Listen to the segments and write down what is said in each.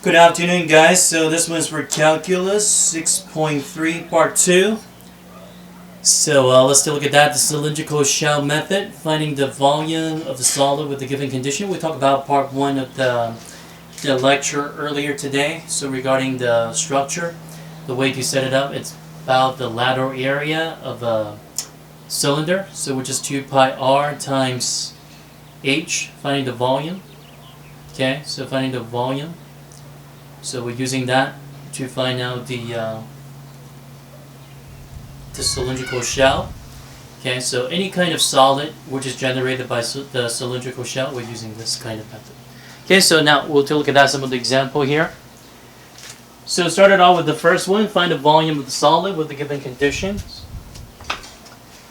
Good afternoon, guys. So this one's for Calculus 6.3 Part 2. So let's take a look at that. The cylindrical shell method, finding the volume of the solid with the given condition. We talked about Part 1 of the lecture earlier today. So regarding the structure, the way to set it up, it's about the lateral area of a cylinder. So which is 2 pi r times h, finding the volume. Okay, so finding the volume. So we're using that to find out the cylindrical shell. Okay, so any kind of solid which is generated by the cylindrical shell, we're using this kind of method. Okay, so now we'll take a look at that, some of the example here. So started off with the first one, find the volume of the solid with the given conditions.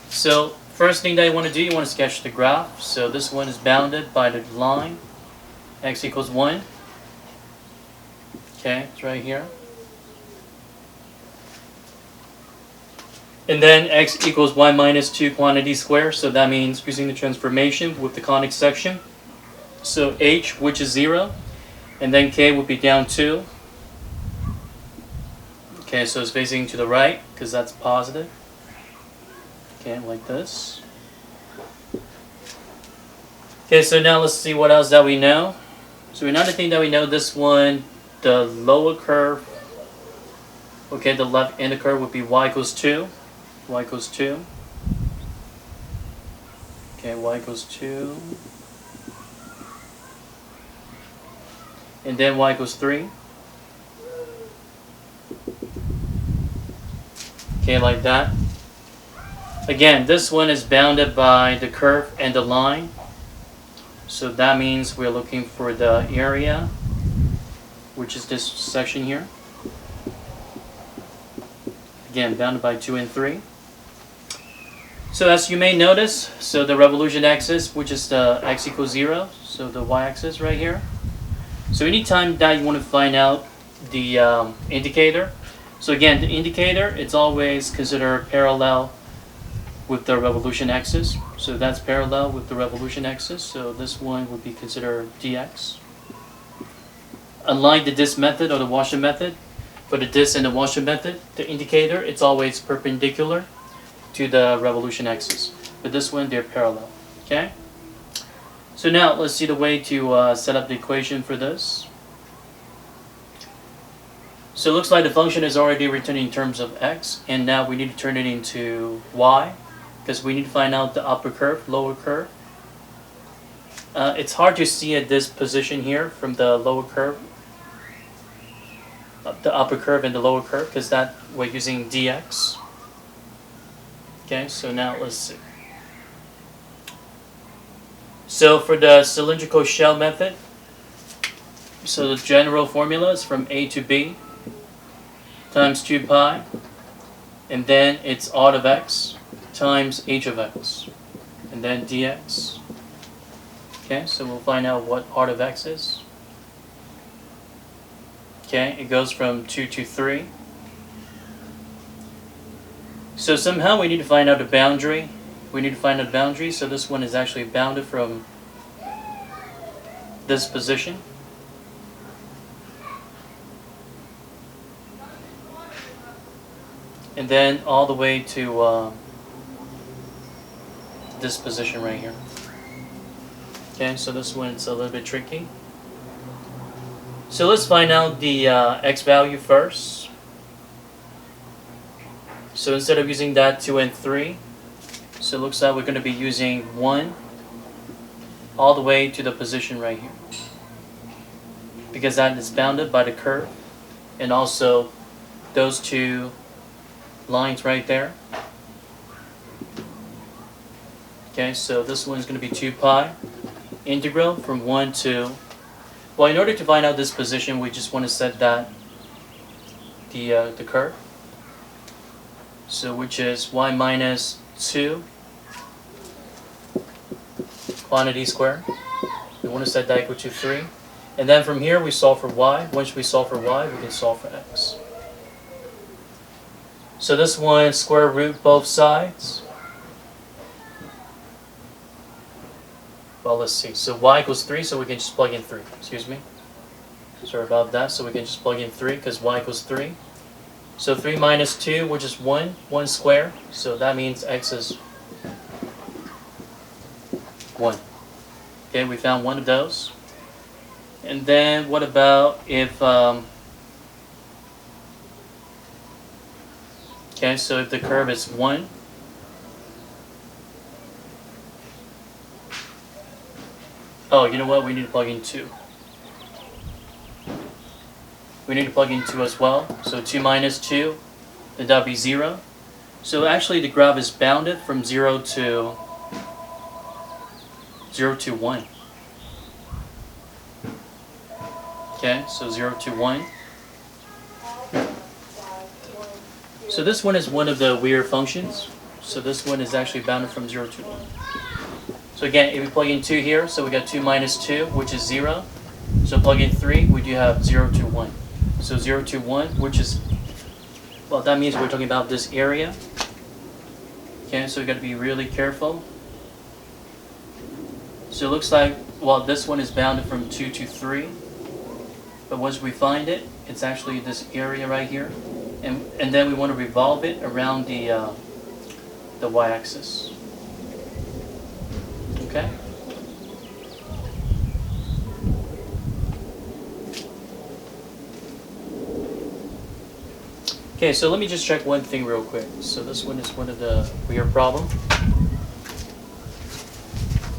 So first thing that you want to do, you want to sketch the graph. So this one is bounded by the line x equals 1. Okay, it's right here. And then x equals y minus 2 quantity squared. So that means using the transformation with the conic section. So h, which is 0. And then k would be down 2. Okay, so it's facing to the right because that's positive. Okay, like this. Okay, so now let's see what else that we know. So another thing that we know, this one, the lower curve, okay, the left inner curve would be y equals 2. Y equals 2. Okay, y equals 2. And then y equals 3. Okay, like that. Again, this one is bounded by the curve and the line. So that means we're looking for the area, which is this section here. Again, bounded by 2 and 3. So as you may notice, so the revolution axis, which is the x equals 0, so the y-axis right here. So anytime that you want to find out the indicator, so again, the indicator, it's always considered parallel with the revolution axis. So that's parallel with the revolution axis. So this one would be considered dx. Unlike the disk method or the washer method, for the disk and the washer method, the indicator, it's always perpendicular to the revolution axis. But this one, they're parallel. Okay? So now, let's see the way to set up the equation for this. So it looks like the function is already written in terms of x, and now we need to turn it into y, because we need to find out the upper curve, lower curve. It's hard to see at this position here from the lower curve, the upper curve and the lower curve, because that we're using dx. Okay, so now let's see. So for the cylindrical shell method, so the general formula is from a to b times 2 pi, and then it's r of x times h of x, and then dx. Okay, so we'll find out what r of x is. Okay, it goes from 2 to 3. So somehow we need to find out the boundary. We need to find out the boundary, so this one is actually bounded from this position. And then all the way to this position right here. Okay, so this one's a little bit tricky. So let's find out the x value first. So instead of using that 2 and 3, so it looks like we're going to be using 1 all the way to the position right here, because that is bounded by the curve and also those two lines right there. Okay, so this one is going to be 2 pi integral from 1 to, well, in order to find out this position, we just want to set that the curve. So which is y minus 2 quantity squared. We want to set that equal to 3. And then from here we solve for y. Once we solve for y, we can solve for x. So this one, square root both sides. Well, let's see. So y equals 3, so we can just plug in 3. Excuse me. Sorry about that. So we can just plug in 3 because y equals 3. So 3 minus 2, which is 1, 1 squared. So that means x is 1. Okay, we found one of those. And then what about if, okay, so if the curve is 1, oh, you know what, we need to plug in 2. We need to plug in 2 as well. So 2 minus 2, then that would be 0. So actually the graph is bounded from 0 to 1. Okay, so 0 to 1. So this one is one of the weird functions. So this one is actually bounded from 0 to 1. So again, if we plug in 2 here, so we got 2 minus 2, which is 0. So plug in 3, we do have 0 to 1. So 0 to 1, which is, well, that means we're talking about this area. Okay, so we got to be really careful. So it looks like, well, this one is bounded from 2 to 3. But once we find it, it's actually this area right here. And then we want to revolve it around the y-axis. Okay? Okay, so let me just check one thing real quick. So this one is one of the weird problem.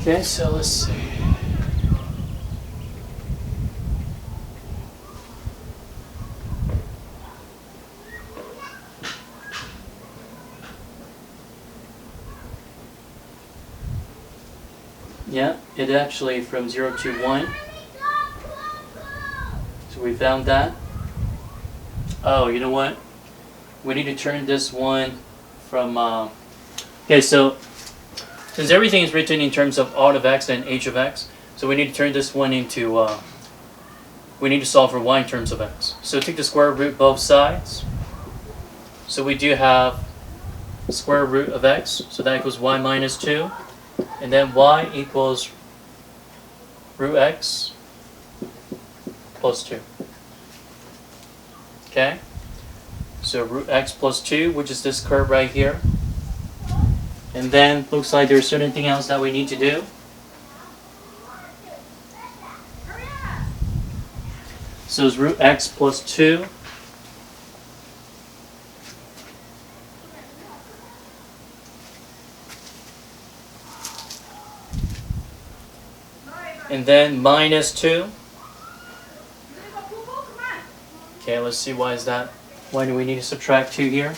Okay, so let's see. Yeah, it actually from 0 to 1. So we found that. Oh, you know what? We need to turn this one from... okay, so since everything is written in terms of r of x and h of x, so we need to turn this one into... we need to solve for y in terms of x. So take the square root both sides. So we do have square root of x, so that equals y minus 2. And then y equals root x plus 2. Okay? So root x plus 2, which is this curve right here. And then looks like there's certain thing else that we need to do. So it's root x plus 2. And then minus 2. Okay, let's see why is that. Why do we need to subtract 2 here?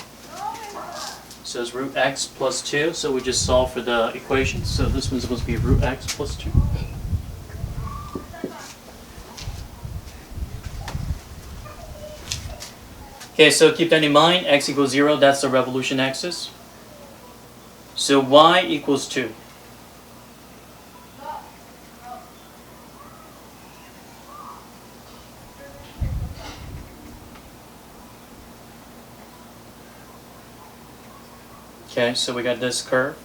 So it's root x plus 2. So we just solve for the equation. So this one's supposed to be root x plus 2. Okay, so keep that in mind. X equals 0, that's the revolution axis. So y equals 2. Okay, so we got this curve.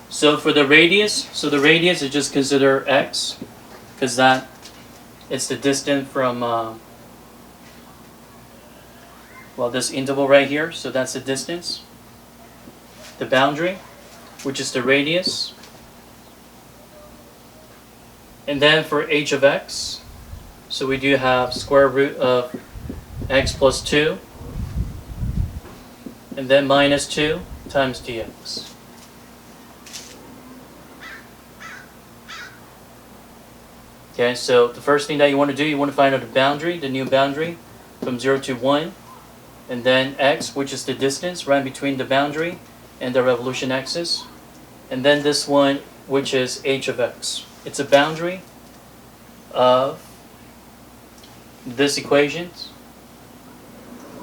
So for the radius, is just consider x, because that it's the distance from well, this interval right here. So that's the distance. The boundary, which is the radius. And then for h of x, so we do have square root of x plus 2, and then minus 2 times dx. Okay, so the first thing that you want to do, you want to find out the boundary, the new boundary, from 0 to 1, and then x, which is the distance right between the boundary and the revolution axis, and then this one, which is h of x. It's a boundary of this equation,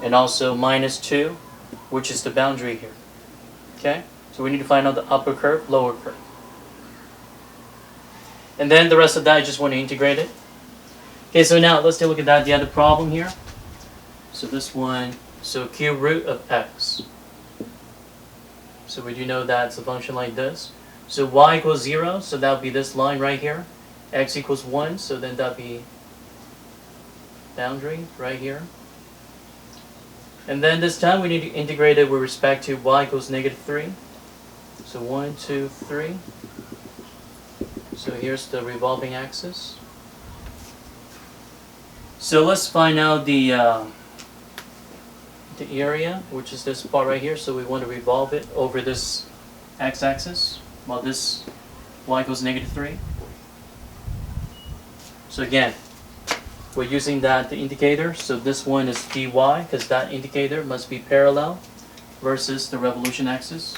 and also minus 2, which is the boundary here. Okay? So we need to find out the upper curve, lower curve. And then the rest of that, I just want to integrate it. Okay, so now let's take a look at that, the other problem here. So this one, so cube root of x. So we do know that it's a function like this. So y equals 0, so that would be this line right here. X equals 1, so then that would be boundary right here. And then this time we need to integrate it with respect to y equals -3. So 1, 2, 3. So here's the revolving axis. So let's find out the area, which is this part right here. So we want to revolve it over this x-axis, while this y equals -3. So again, we're using the indicator. So this one is dy, because that indicator must be parallel versus the revolution axis.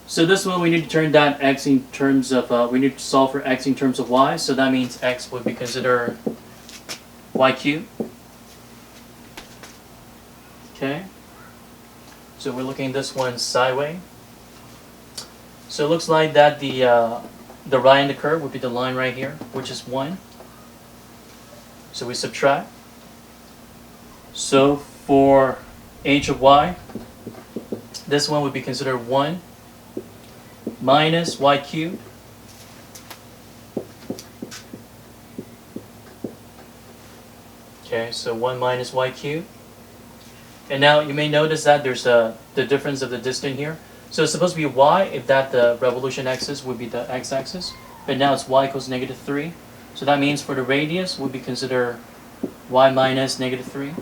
So this one we need to turn that x in terms of, we need to solve for x in terms of y. So that means x would be considered y cubed. Okay. So we're looking at this one sideways. So it looks like that the right in the curve would be the line right here, which is 1. So we subtract. So for h of y, this one would be considered 1 minus y cubed okay, so 1 minus y cubed. And now you may notice that there's the difference of the distance here. So it's supposed to be y if that the revolution axis would be the x-axis, but now it's y equals -3. So that means for the radius would be considered y minus -3,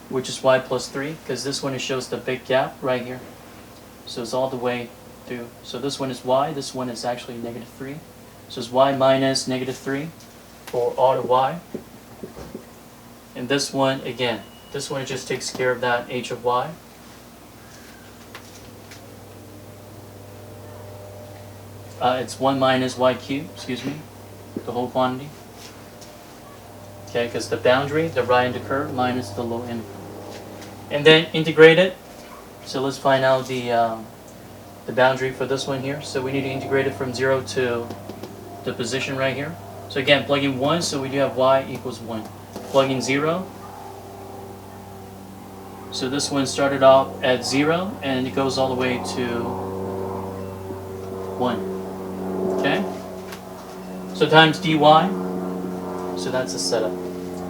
which is y plus 3, because this one it shows the big gap right here. So it's all the way through. So this one is y, this one is actually -3. So it's y minus -3 for all the y. And this one, again, this one just takes care of that h of y. It's 1 minus y cubed, excuse me, the whole quantity. Okay, because the boundary, the right end of the curve minus the low end. And then integrate it. So let's find out the boundary for this one here. So we need to integrate it from 0 to the position right here. So again, plug in 1, so we do have y equals 1. Plug in 0. So this one started off at 0, and it goes all the way to 1. Okay? So times dy. So that's the setup.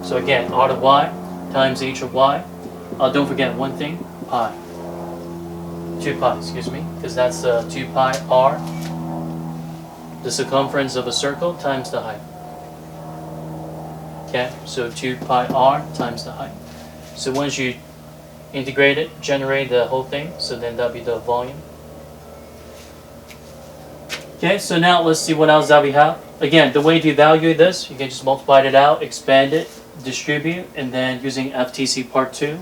So again, r of y times h of y. Don't forget one thing, pi. 2 pi, excuse me, because that's 2 pi r, the circumference of a circle, times the height. Okay, so 2 pi r times the height. So once you integrate it, generate the whole thing, so then that'll be the volume. Okay, so now let's see what else that we have. Again, the way to evaluate this, you can just multiply it out, expand it, distribute, and then using FTC part 2.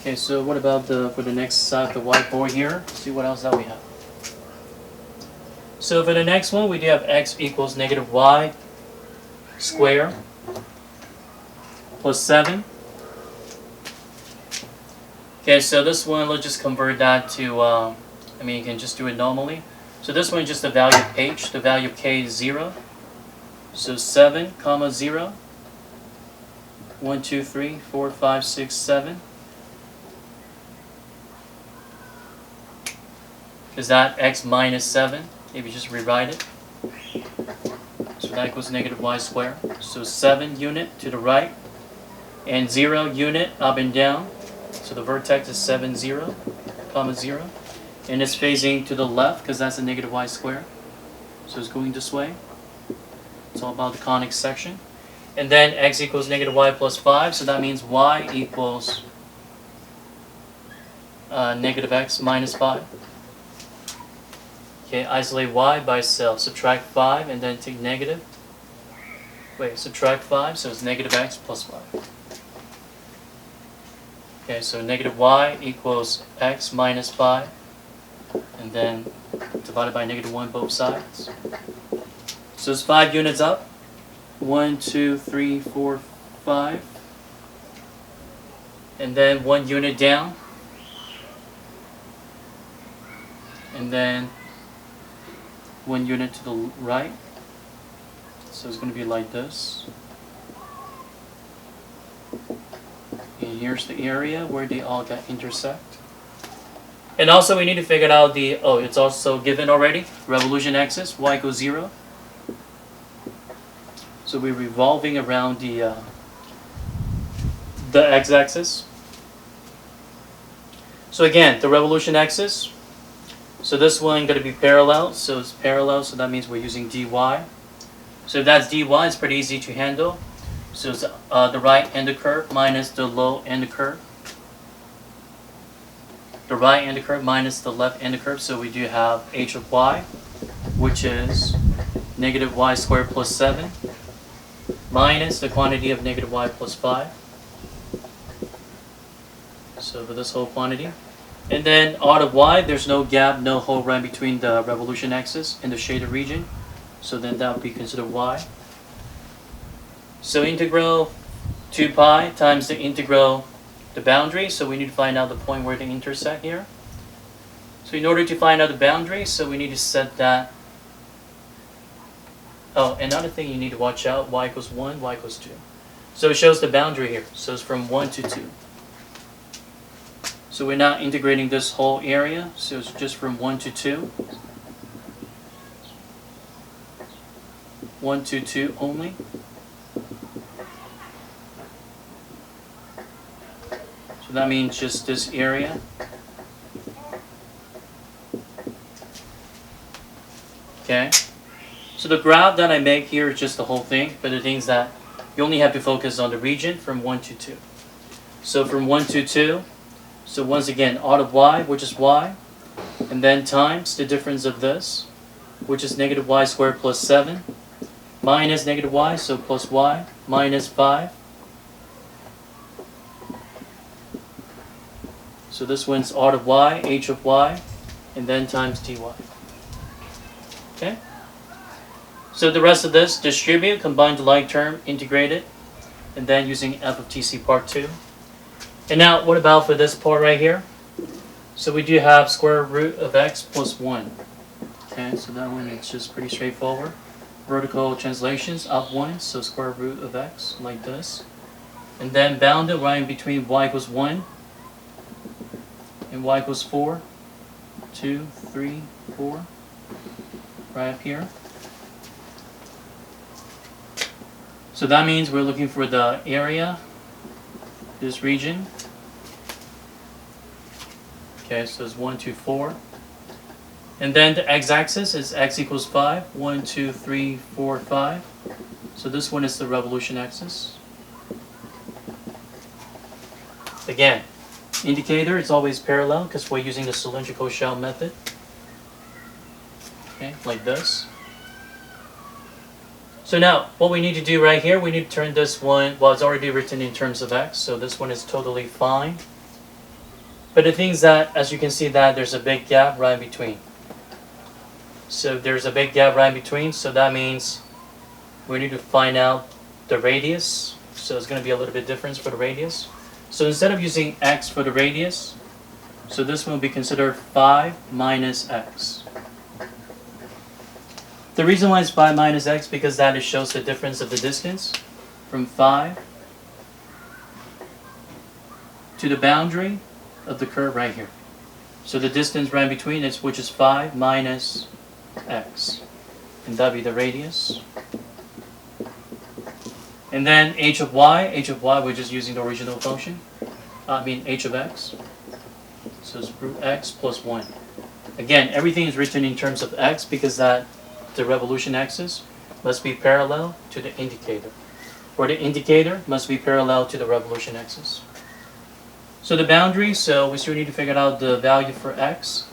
Okay, so what about for the next side of the whiteboard here? Let's see what else that we have. So for the next one, we do have x equals -y squared plus 7. Okay, so this one, let's just convert that to, you can just do it normally. So this one is just the value of h. The value of k is 0. So 7, comma 0. 1, 2, 3, 4, 5, 6, 7. Is that x minus 7? If you just rewrite it. So that equals -y squared. So 7 unit to the right. And 0 unit up and down. So the vertex is 7, 0, comma 0. And it's facing to the left because that's a -y squared. So it's going this way. It's all about the conic section. And then x equals -y plus 5. So that means y equals -x minus 5. Okay, isolate y by itself. Subtract 5 and then take negative. Wait, subtract 5, so it's -x plus 5. Okay, so -y equals x minus 5. And then divided by -1 both sides. So it's 5 units up. 1, 2, 3, 4, 5. And then 1 unit down. And then 1 unit to the right. So it's going to be like this. And here's the area where they all intersect. And also we need to figure out the, oh, it's also given already, revolution axis, y equals 0. So we're revolving around the x-axis. So again, the revolution axis, so this one going to be parallel, so it's parallel, so that means we're using dy. So if that's dy, it's pretty easy to handle. So it's the right end of curve minus the low end of curve. The right end of curve minus the left end of curve, so we do have h of y, which is negative y squared plus 7, minus the quantity of negative y plus 5. So for this whole quantity. And then out of y, there's no gap, no hole right between the revolution axis and the shaded region. So then that would be considered y. So integral 2 pi times the integral, the boundary. So we need to find out the point where they intersect here. So in order to find out the boundary, so we need to set that. Oh, another thing you need to watch out, y equals 1, y equals 2. So it shows the boundary here. So it's from 1 to 2. So we're not integrating this whole area, so it's just from 1 to 2. 1 to 2 only. So that means just this area. Okay. So the graph that I make here is just the whole thing, but the things that you only have to focus on the region from 1 to 2. So from 1 to 2, so once again, out of y, which is y, and then times the difference of this, which is negative y squared plus 7, minus negative y, so plus y, minus 5. So this one's out of y, h of y, and then times dy. Okay? So the rest of this, distribute, combine the like term, integrate it, and then using f of tc part 2. And now, what about for this part right here? So we do have square root of x plus 1. Okay, so that one is just pretty straightforward. Vertical translations, up 1, so square root of x, like this. And then bounded right in between y equals 1 and y equals 4. 2, 3, 4. Right up here. So that means we're looking for the area, this region. Okay, so it's 1, 2, 4. And then the x-axis is x equals 5. 1, 2, 3, 4, 5. So this one is the revolution axis. Again, indicator is always parallel because we're using the cylindrical shell method. Okay, like this. So now, what we need to do right here, we need to turn this one, well, it's already written in terms of x, so this one is totally fine. But the thing is that, as you can see, that there's a big gap right in between. So there's a big gap right in between, so that means we need to find out the radius. So it's going to be a little bit different for the radius. So instead of using x for the radius, so this one will be considered 5 minus x. The reason why it's 5 minus x, because that shows the difference of the distance from 5 to the boundary of the curve right here. So the distance right in between is, which is 5 minus x. And that would be the radius. And then h of y, we're just using the original function. H of x. So it's root x plus 1. Again, everything is written in terms of x because that the revolution axis must be parallel to the indicator. Or the indicator must be parallel to the revolution axis. So the boundary, so we still need to figure out the value for x.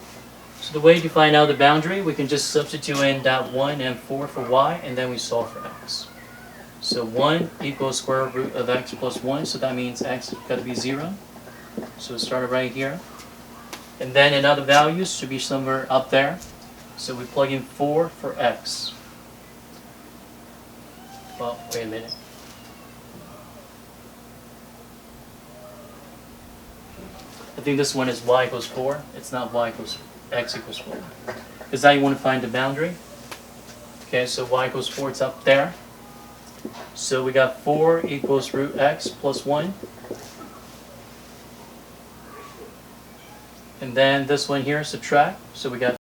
So the way to find out the boundary, we can just substitute in that 1 and 4 for y, and then we solve for x. So 1 equals square root of x plus 1, so that means x has got to be 0. So we started right here. And then another value should be somewhere up there. So we plug in 4 for x. Well, wait a minute. I think this one is y equals 4. It's not y equals x equals 4. Because now you want to find the boundary. Okay, so y equals 4, it's up there. So we got 4 equals root x plus 1. And And then this one here, subtract. So we got